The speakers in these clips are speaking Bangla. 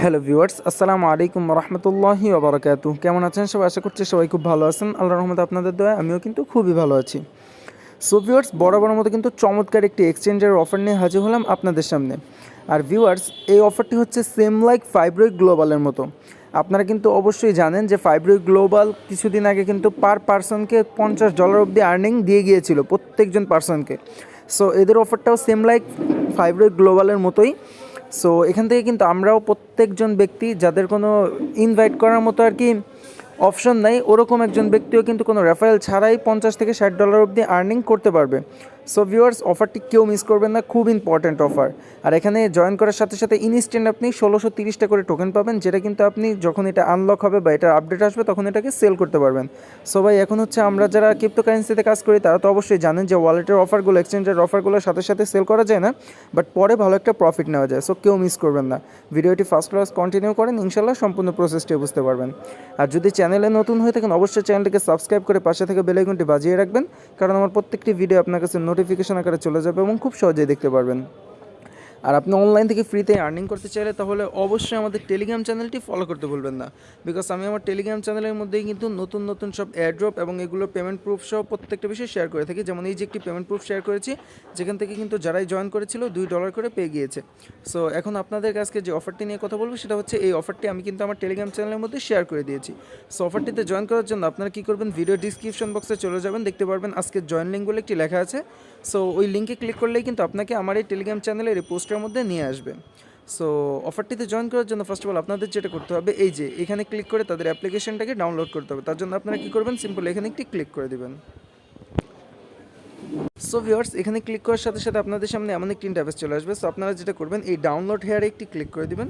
হ্যালো ভিউয়ার্স, আসসালামু আলাইকুম রহমতুল্লাহি ওবরাকাতু। কেমন আছেন সবাই? আশা করছি সবাই খুব ভালো আছেন। আল্লাহর রহমতে আপনাদের দয়ায় আমিও কিন্তু খুবই ভালো আছি। সো ভিউয়ার্স, বরাবরের মতো কিন্তু চমৎকার একটি এক্সচেঞ্জের অফার নিয়ে হাজির হলাম আপনাদের সামনে। আর ভিউয়ার্স, এই অফারটি হচ্ছে সেম লাইক ফাইব্রোই গ্লোবালের মতো। আপনারা কিন্তু অবশ্যই জানেন যে ফাইব্রোই গ্লোবাল কিছুদিন আগে কিন্তু পার পার্সনকে $50 অবধি আর্নিং দিয়ে গিয়েছিল প্রত্যেকজন পার্সনকে। সো এদের অফারটাও সেম লাইক ফাইব্রোই গ্লোবালের মতোই। সো এখান থেকে কিন্তু আমরাও প্রত্যেকজন ব্যক্তি যাদের কোনো ইনভাইট করার মতো আর কি অপশন নাই, ওরকম একজন ব্যক্তিও কিন্তু কোনো রেফারেল ছাড়াই $50 থেকে $60 অবধি আর্নিং করতে পারবে। সো ভিউয়ার্স, অফারটি কেউ মিস করবেন না, খুব ইম্পর্ট্যান্ট অফার। আর এখানে জয়েন করার সাথে সাথে ইনস্ট্যান্ট আপনি 1630টা করে টোকেন পাবেন, যেটা কিন্তু আপনি যখন এটা আনলক হবে বা এটা আপডেট আসবে তখন এটাকে সেল করতে পারবেন। সো ভাই, এখন হচ্ছে আমরা যারা ক্রিপ্টোকারেন্সিতে কাজ করি তারা তো অবশ্যই জানেন যে ওয়ালেটের অফারগুলো, এক্সচেঞ্জের অফারগুলোর সাথে সাথে সেল করা যায় না, বাট পরে ভালো একটা প্রফিট নেওয়া যায়। সো কেউ মিস করবেন না, ভিডিওটি ফার্স্ট ক্লাস কন্টিনিউ করেন, ইনশাল্লাহ সম্পূর্ণ প্রসেসটি বুঝতে পারবেন। আর যদি চ্যানেলে নতুন হয়ে থাকেন অবশ্যই চ্যানেলটিকে সাবস্ক্রাইব করে পাশে থেকে বেল আইকনটি বাজিয়ে রাখবেন, কারণ আমার প্রত্যেকটি ভিডিও আপনার কাছে নোটিফিকেশন আকারে চলে যাবে এবং খুব সহজেই দেখতে পারবেন। আর আপনি অনলাইন থেকে ফ্রিতে আর্নিং করতে চাইলে তাহলে অবশ্যই আমাদের টেলিগ্রাম চ্যানেলটি ফলো করতে ভুলবেন না, বিকজ আমি আমার টেলিগ্রাম চ্যানেলের মধ্যেই কিন্তু নতুন নতুন সব এয়ারড্রপ এবং এগুলো পেমেন্ট প্রুফ সহ প্রত্যেকটা বিষয় শেয়ার করে থাকি। যেমন এই যে একটি পেমেন্ট প্রুফ শেয়ার করেছি, যেখান থেকে কিন্তু যারাই জয়েন করেছিল $2 করে পেয়ে গিয়েছে। সো এখন আপনাদের কাছে যে অফারটি নিয়ে কথা বলবো সেটা হচ্ছে এই অফারটি আমি কিন্তু আমার টেলিগ্রাম চ্যানেলের মধ্যে শেয়ার করে দিয়েছি। সো অফারটিতে জয়েন করার জন্য আপনারা কী করবেন, ভিডিও ডিসক্রিপশন বক্সে চলে যাবেন, দেখতে পারবেন আজকে জয়েন লিঙ্ক বলে একটি লেখা আছে। সো ওই লিঙ্কে ক্লিক করলেই কিন্তু আপনাকে আমার এই টেলিগ্রাম চ্যানেলের এই পোস্টের মধ্যে নিয়ে আসবে। সো অফারটিতে জয়েন করার জন্য ফার্স্ট অফ অল আপনাদের যেটা করতে হবে, এই যে এখানে ক্লিক করে তাদের অ্যাপ্লিকেশনটাকে ডাউনলোড করতে হবে। তার জন্য আপনারা কী করবেন, সিম্পল এখানে একটি ক্লিক করে দেবেন। সো ভিউয়ার্স, এখানে ক্লিক করার সাথে সাথে আপনাদের সামনে এমন একটি ইন্টারফেস চলে আসবে। সো আপনারা যেটা করবেন, এই ডাউনলোড হেয়ারে একটি ক্লিক করে দিবেন।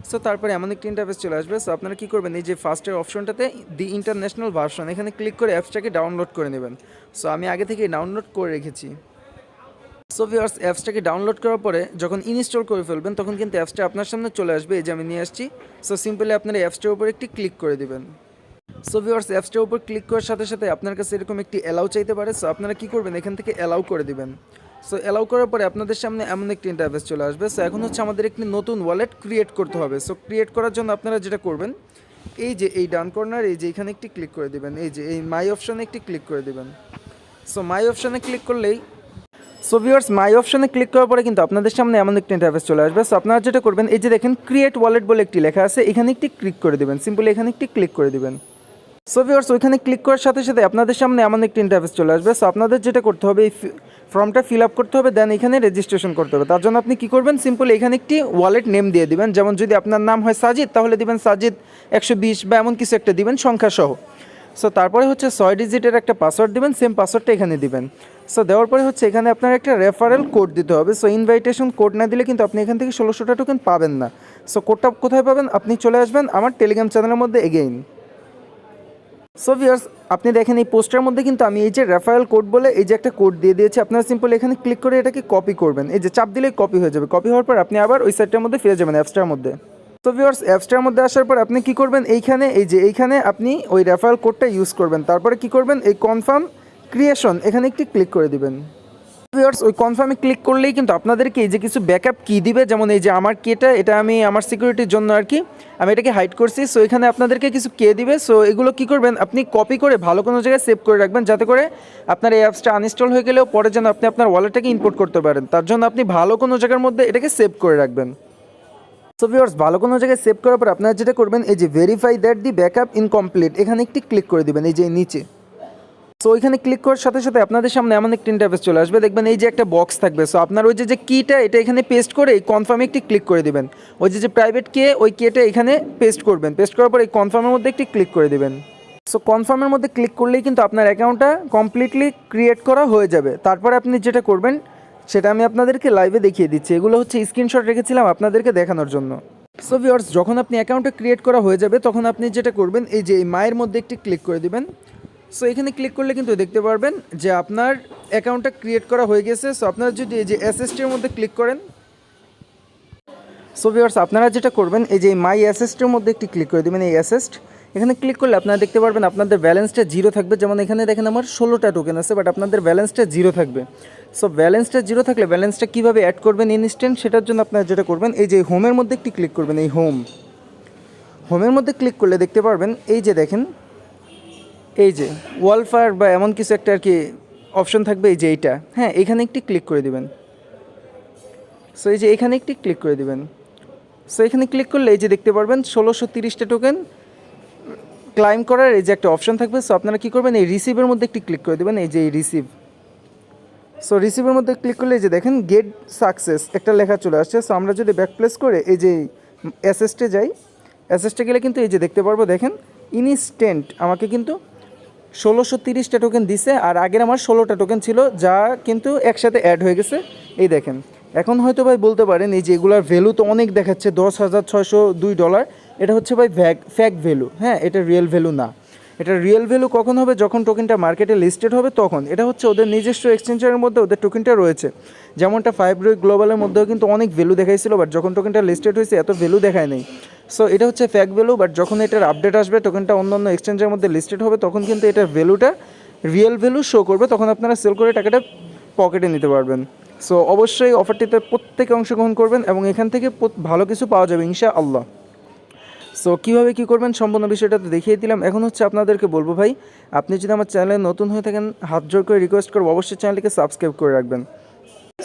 সো তারপরে এমন একটি ইন্টারফেস চলে আসবে। সো আপনারা কী করবেন, এই যে ফার্স্টের অপশনটাতে দি ইন্টারন্যাশনাল ভার্সন, এখানে ক্লিক করে অ্যাপসটাকে ডাউনলোড করে নেবেন। সো আমি আগে থেকেই ডাউনলোড করে রেখেছি। সো ভিউয়ার্স, অ্যাপসটাকে ডাউনলোড করার পরে যখন ইনস্টল করে ফেলবেন তখন কিন্তু অ্যাপসটা আপনার সামনে চলে আসবে। এই যে আমি নিয়ে আসছি। সো সিম্পলি আপনারা অ্যাপসটার উপর একটি ক্লিক করে দেবেন। সো ভিউয়ার্স, অ্যাপসটার উপর ক্লিক করার সাথে সাথে আপনার কাছে এরকম একটি অ্যালাউ চাইতে পারে। সো আপনারা কী করবেন, এখান থেকে অ্যালাউ করে দিবেন। সো অ্যালাউ করার পরে আপনাদের সামনে এমন একটি ইন্টারফেস চলে আসবে। সো এখন হচ্ছে আমাদের একটি নতুন ওয়ালেট ক্রিয়েট করতে হবে। সো ক্রিয়েট করার জন্য আপনারা যেটা করবেন, এই যে এই ডান কর্নার, এই যে এখানে একটি ক্লিক করে দেবেন, এই যে এই মাই অপশানে একটি ক্লিক করে দেবেন। সো মাই অপশানে ক্লিক করলেই ভিউয়ার্স, মাই অপশনে ক্লিক করার পরে কিন্তু আপনাদের সামনে এমন একটি ইন্টারফেস চলে আসবে। সো আপনারা যেটা করবেন, এই যে দেখেন ক্রিয়েট ওয়ালেট বলে একটি লেখা আছে, এখানে একটি ক্লিক করে দেবেন, সিম্পলি এখানে একটি ক্লিক করে দেবেন। সো ভিউয়ার্স, ওইখানে ক্লিক করার সাথে সাথে আপনাদের সামনে এমন একটি ইন্টারফেস চলে আসবে। সো আপনাদের যেটা করতে হবে, এই ফর্মটা ফিল আপ করতে হবে, দেন এখানে রেজিস্ট্রেশন করতে হবে। তার জন্য আপনি কী করবেন, সিম্পলি এখানে একটি ওয়ালেট নেম দিয়ে দিবেন। যেমন যদি আপনার নাম হয় সাজিদ, তাহলে দিবেন সাজিদ 120 বা এমন কিছু একটা দিবেন সংখ্যা সহ। সো তারপরে হচ্ছে 6 ডিজিটের একটা পাসওয়ার্ড দিবেন, সেম পাসওয়ার্ডটা এখানে দিবেন। সো দেওয়ার পরে হচ্ছে এখানে আপনার একটা রেফারেল কোড দিতে হবে। সো ইনভাইটেশন কোড না দিলে কিন্তু আপনি এখান থেকে 1600টা টোকেন পাবেন না। সো কোডটা কোথায় পাবেন, আপনি চলে আসবেন আমার টেলিগ্রাম চ্যানেলের মধ্যে এগেইন। সো ভিউয়ার্স, আপনি দেখেন এই পোস্টের মধ্যে কিন্তু আমি এই যে রেফারেল কোড বলে এই যে একটা কোড দিয়ে দিয়েছি। আপনারা সিম্পল এখানে ক্লিক করে এটাকে কপি করবেন, এই যে চাপ দিলেই কপি হয়ে যাবে। কপি হওয়ার পর আপনি আবার ওই সাইটটার মধ্যে ফিরে যাবেন, অ্যাপসটার মধ্যে। সো ভিউয়ার্স, অ্যাপসটার মধ্যে আসার পর আপনি কী করবেন, এইখানে এই যে এইখানে আপনি ওই রেফারেল কোডটা ইউজ করবেন। তারপরে কী করবেন, এই কনফার্ম ক্রিয়েশন এখানে একটি ক্লিক করে দিবেন। ভিউয়ার্স, ওই কনফার্মে ক্লিক করলেই কিন্তু আপনাদেরকে এই যে কিছু ব্যাকআপ কী দিবে, যেমন এই যে আমার কেটা, এটা আমি আমার সিকিউরিটির জন্য আর কি আমি এটাকে হাইড করছি। সো এখানে আপনাদেরকে কিছু কে দিবে। সো এগুলো কী করবেন, আপনি কপি করে ভালো কোনো জায়গায় সেভ করে রাখবেন, যাতে করে আপনার এই অ্যাপসটা আনইনস্টল হয়ে গেলেও পরে যেন আপনি আপনার ওয়ালেটটাকে ইম্পোর্ট করতে পারেন। তার জন্য আপনি ভালো কোনো জায়গার মধ্যে এটাকে সেভ করে রাখবেন। সো ভিউয়ার্স, ভালো কোনো জায়গায় সেভ করার পর আপনারা যেটা করবেন, এই যে verify that the backup incomplete এখানে একটি ক্লিক করে দেবেন, এই যে নিচে। সো ওইখানে ক্লিক করার সাথে সাথে আপনাদের সামনে এমন একটি ইন্টারফেস চলে আসবে। দেখবেন এই যে একটা বক্স থাকবে। সো আপনার ওই যে কিটা এটা এখানে পেস্ট করে এই কনফার্মে একটি ক্লিক করে দেবেন। ওই যে প্রাইভেট কে, ওই কেটা এখানে পেস্ট করবেন। পেস্ট করার পর এই কনফার্মের মধ্যে একটি ক্লিক করে দেবেন। সো কনফার্মের মধ্যে ক্লিক করলেই কিন্তু আপনার অ্যাকাউন্টটা কমপ্লিটলি ক্রিয়েট করা হয়ে যাবে। তারপরে আপনি যেটা করবেন সেটা আমি আপনাদেরকে লাইভে দেখিয়ে দিচ্ছি। এগুলো হচ্ছে স্ক্রিনশট রেখেছিলাম আপনাদেরকে দেখানোর জন্য। সো ভিউয়ার্স, যখন আপনি অ্যাকাউন্টটা ক্রিয়েট করা হয়ে যাবে তখন আপনি যেটা করবেন, এই যে এই মায়ের মধ্যে একটি ক্লিক করে দেবেন। সো এখানে ক্লিক করলে কিন্তু দেখতে পারবেন যে আপনার অ্যাকাউন্টটা ক্রিয়েট করা হয়ে গেছে। সো আপনারা যদি এই যে অ্যাসেস্টের মধ্যে ক্লিক করেন, সো ভিউয়ার্স আপনারা যেটা করবেন, এই যে মাই অ্যাসেস্টের মধ্যে একটি ক্লিক করে দেবেন। এই অ্যাসেস্ট এখানে ক্লিক করলে আপনারা দেখতে পারবেন আপনাদের ব্যালেন্সটা জিরো থাকবে। যেমন এখানে দেখেন আমার 16টা টোকেন আছে, বাট আপনাদের ব্যালেন্সটা জিরো থাকবে। সো ব্যালেন্সটা জিরো থাকলে ব্যালেন্সটা কীভাবে অ্যাড করবেন ইনস্ট্যান্ট, সেটার জন্য আপনারা যেটা করবেন, এই যে হোমের মধ্যে একটি ক্লিক করবেন, এই হোম। হোমের মধ্যে ক্লিক করলে দেখতে পারবেন এই যে দেখেন এই যে ওয়ালফায়ার বা এমন কিছু একটা আর কি অপশন থাকবে, এই যে এইটা, হ্যাঁ এখানে একটি ক্লিক করে দিবেন। সো এই যে এখানে একটি ক্লিক করে দিবেন। সো এখানে ক্লিক করলে এই যে দেখতে পারবেন 1630টা টোকেন ক্লাইম করার এই যে একটা অপশন থাকবে। সো আপনারা কী করবেন, এই রিসিভের মধ্যে একটি ক্লিক করে দেবেন, এই যে এই রিসিভ। সো রিসিভের মধ্যে ক্লিক করলে এই যে দেখেন গেট সাকসেস একটা লেখা চলে আসছে। সো আমরা যদি ব্যাক প্লেস করে এই যে অ্যাসেস্টে যাই, অ্যাসেস্টে গেলে কিন্তু এই যে দেখতে পারবো দেখেন ইনস্ট্যান্ট আমাকে কিন্তু 1630টা টোকেন দিছে, আর আগের আমার 16টা টোকেন ছিল যা কিন্তু একসাথে অ্যাড হয়ে গেছে। এই দেখেন এখন হয়তো ভাই বলতে পারেন এই যে এগুলার ভ্যালু তো অনেক দেখাচ্ছে $10,602, এটা হচ্ছে ভাই ফ্যাক ভ্যালু, হ্যাঁ এটা রিয়েল ভ্যালু না। এটা রিয়েল ভ্যালু কখন হবে, যখন টোকেনটা মার্কেটে লিস্টেড হবে তখন। এটা হচ্ছে ওদের নিজস্ব এক্সচেঞ্জের মধ্যে ওদের টোকেনটা রয়েছে, যেমনটা 5 গ্লোবালের মধ্যেও কিন্তু অনেক ভ্যালু দেখাইছিল, বাট যখন টোকেনটা লিস্টেড হয়েছে এত ভ্যালু দেখায় নেই। সো এটা হচ্ছে ফ্যাক ভ্যালু, বাট যখন এটার আপডেট আসবে টোকেনটা অন্য অন্য এক্সচেঞ্জের মধ্যে লিস্টেড হবে তখন কিন্তু এটার ভ্যালুটা রিয়েল ভ্যালু শো করবে, তখন আপনারা সেল করে টাকাটা পকেটে নিতে পারবেন। সো অবশ্যই অফারটিতে প্রত্যেকে অংশগ্রহণ করবেন এবং এখান থেকে ভালো কিছু পাওয়া যাবে ইনশাআল্লাহ। সো কীভাবে কী করবেন সম্পূর্ণ বিষয়টা তো দেখিয়ে দিলাম। এখন হচ্ছে আপনাদেরকে বলবো ভাই, আপনি যদি আমার চ্যানেলে নতুন হয়ে থাকেন হাত জোর করে রিকোয়েস্ট করবো অবশ্যই চ্যানেলটিকে সাবস্ক্রাইব করে রাখবেন।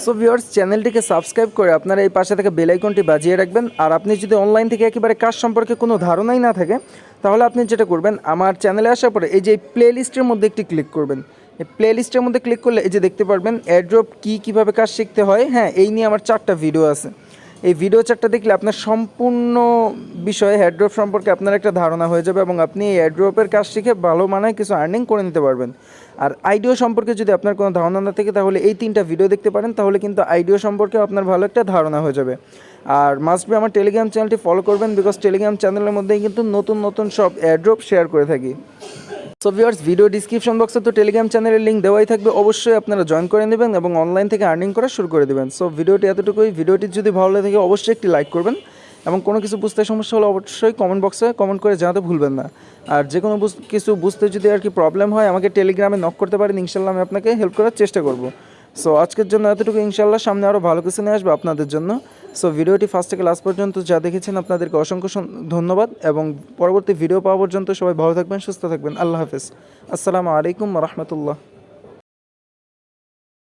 সো ভিউয়ার্স, চ্যানেলটিকে সাবস্ক্রাইব করে আপনারা এই পাশে থেকে বেল আইকনটি বাজিয়ে রাখবেন। আর আপনি যদি অনলাইন থেকে একেবারে কাজ সম্পর্কে কোনো ধারণাই না থাকে তাহলে আপনি যেটা করবেন, আমার চ্যানেলে আসার পরে এই যে প্লে লিস্টের মধ্যে একটি ক্লিক করবেন। এই প্লে লিস্টের মধ্যে ক্লিক করলে এই যে দেখতে পারবেন এয়ারড্রপ কীভাবে কাজ শিখতে হয়, হ্যাঁ এই নিয়ে আমার 4টা ভিডিও আছে। এই ভিডিও 4টা দেখলে আপনার সম্পূর্ণ বিষয়ে এয়ারড্রপ সম্পর্কে আপনার একটা ধারণা হয়ে যাবে এবং আপনি এই এয়ারড্রপের কাজ শিখে ভালো মানের কিছু আর্নিং করে নিতে পারবেন। আর আইডিও সম্পর্কে যদি আপনার কোনো ধারণা না থাকে তাহলে এই 3টা ভিডিও দেখতে পারেন, তাহলে কিন্তু আইডিও সম্পর্কে আপনার ভালো একটা ধারণা হয়ে যাবে। আর মাস্ট বি আমার টেলিগ্রাম চ্যানেলটি ফলো করবেন, বিকজ টেলিগ্রাম চ্যানেলের মধ্যেই কিন্তু নতুন নতুন সব এয়ারড্রপ শেয়ার করে থাকি। সো ভিউয়ার্স, ভিডিও ডিসক্রিপশন বক্সে তো টেলিগ্রাম চ্যানেলের লিঙ্ক দেওয়াই থাকবে, অবশ্যই আপনারা জয়েন করে নেবেন এবং অনলাইন থেকে আর্নিং করা শুরু করে দেবেন। সো ভিডিওটি এতটুকুই। ভিডিওটি যদি ভালো লাগে থাকে অবশ্যই একটি লাইক করবেন এবং কোনো কিছু বুঝতে সমস্যা হলে অবশ্যই কমেন্ট বক্সে কমেন্ট করে জানাতে ভুলবেন না। আর যে কোনো কিছু বুঝতে যদি আর কি প্রবলেম হয় আমাকে টেলিগ্রামে নক করতে পারেন, ইনশাল্লাহ আমি আপনাকে হেল্প করার চেষ্টা করব। সো আজকের জন্য এতটুকু, ইনশাল্লাহ সামনে আরও ভালো কিছু নিয়ে আসবে আপনাদের জন্য। সো ভিডিওটি ফার্স্ট থেকে লাস্ট পর্যন্ত যা দেখেছেন আপনাদেরকে অসংখ্য ধন্যবাদ এবং পরবর্তী ভিডিও পাওয়া পর্যন্ত সবাই ভালো থাকবেন, সুস্থ থাকবেন। আল্লাহ হাফেজ। আসসালামু আলাইকুম ওয়া রাহমাতুল্লাহ।